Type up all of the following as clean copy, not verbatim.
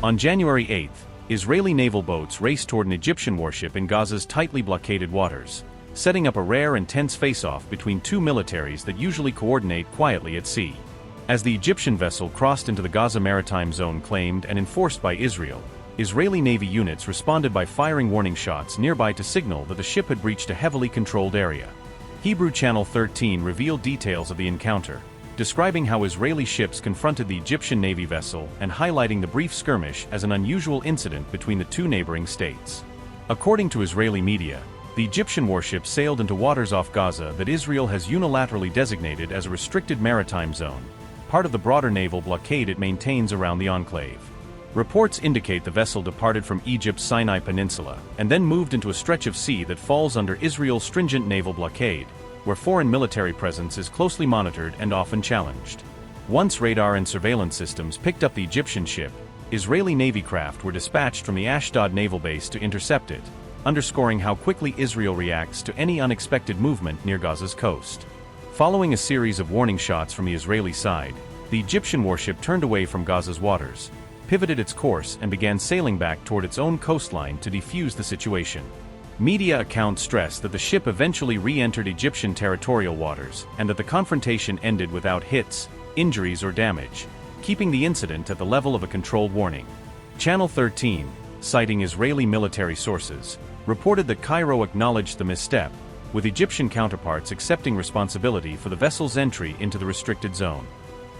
On January 8, Israeli naval boats raced toward an Egyptian warship in Gaza's tightly blockaded waters, setting up a rare and tense face-off between two militaries that usually coordinate quietly at sea. As the Egyptian vessel crossed into the Gaza maritime zone claimed and enforced by Israel, Israeli Navy units responded by firing warning shots nearby to signal that the ship had breached a heavily controlled area. Hebrew Channel 13 revealed details of the encounter, describing how Israeli ships confronted the Egyptian Navy vessel and highlighting the brief skirmish as an unusual incident between the two neighboring states. According to Israeli media, the Egyptian warship sailed into waters off Gaza that Israel has unilaterally designated as a restricted maritime zone, part of the broader naval blockade it maintains around the enclave. Reports indicate the vessel departed from Egypt's Sinai Peninsula and then moved into a stretch of sea that falls under Israel's stringent naval blockade, where foreign military presence is closely monitored and often challenged. Once radar and surveillance systems picked up the Egyptian ship, Israeli Navy craft were dispatched from the Ashdod naval base to intercept it, underscoring how quickly Israel reacts to any unexpected movement near Gaza's coast. Following a series of warning shots from the Israeli side, the Egyptian warship turned away from Gaza's waters, pivoted its course and began sailing back toward its own coastline to defuse the situation. Media accounts stress that the ship eventually re-entered Egyptian territorial waters and that the confrontation ended without hits, injuries or damage, keeping the incident at the level of a controlled warning. Channel 13, citing Israeli military sources, reported that Cairo acknowledged the misstep, with Egyptian counterparts accepting responsibility for the vessel's entry into the restricted zone.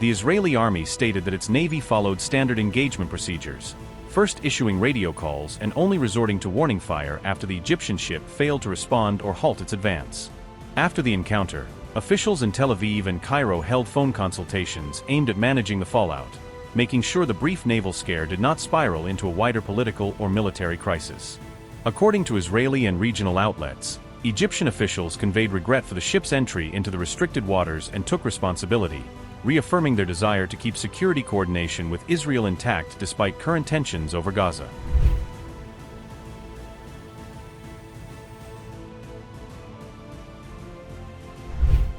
The Israeli army stated that its navy followed standard engagement procedures, first issuing radio calls and only resorting to warning fire after the Egyptian ship failed to respond or halt its advance. After the encounter, officials in Tel Aviv and Cairo held phone consultations aimed at managing the fallout, making sure the brief naval scare did not spiral into a wider political or military crisis. According to Israeli and regional outlets, Egyptian officials conveyed regret for the ship's entry into the restricted waters and took responsibility, reaffirming their desire to keep security coordination with Israel intact despite current tensions over Gaza.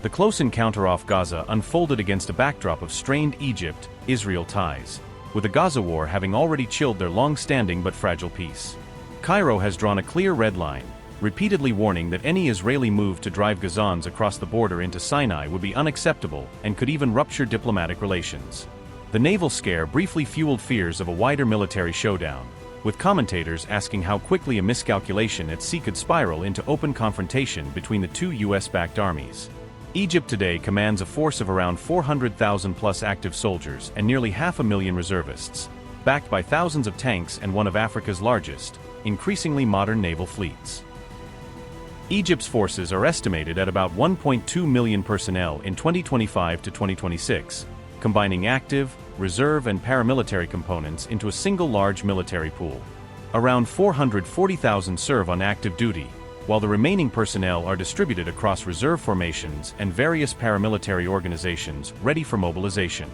The close encounter off Gaza unfolded against a backdrop of strained Egypt-Israel ties, with the Gaza war having already chilled their long-standing but fragile peace. Cairo has drawn a clear red line, repeatedly warning that any Israeli move to drive Gazans across the border into Sinai would be unacceptable and could even rupture diplomatic relations. The naval scare briefly fueled fears of a wider military showdown, with commentators asking how quickly a miscalculation at sea could spiral into open confrontation between the two US-backed armies. Egypt today commands a force of around 400,000-plus active soldiers and nearly 500,000 reservists, backed by thousands of tanks and one of Africa's largest, increasingly modern naval fleets. Egypt's forces are estimated at about 1.2 million personnel in 2025 to 2026, combining active, reserve and paramilitary components into a single large military pool. Around 440,000 serve on active duty, while the remaining personnel are distributed across reserve formations and various paramilitary organizations ready for mobilization.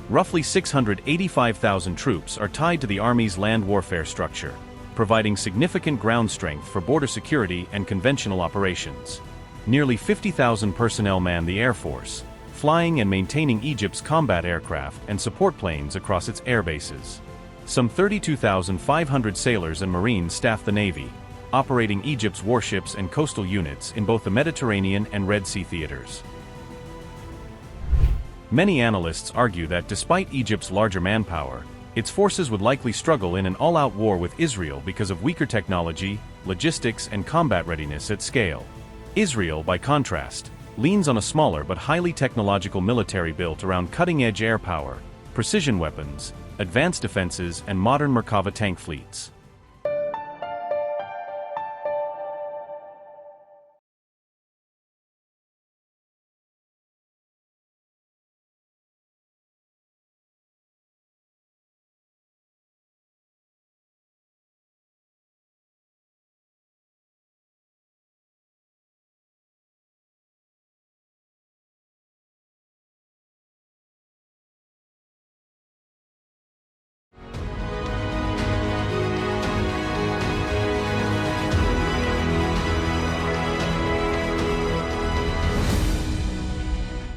Roughly 685,000 troops are tied to the Army's land warfare structure, providing significant ground strength for border security and conventional operations. Nearly 50,000 personnel man the Air Force, flying and maintaining Egypt's combat aircraft and support planes across its air bases. Some 32,500 sailors and Marines staff the Navy, operating Egypt's warships and coastal units in both the Mediterranean and Red Sea theaters. Many analysts argue that despite Egypt's larger manpower, its forces would likely struggle in an all-out war with Israel because of weaker technology, logistics, and combat readiness at scale. Israel, by contrast, leans on a smaller but highly technological military built around cutting-edge air power, precision weapons, advanced defenses, and modern Merkava tank fleets.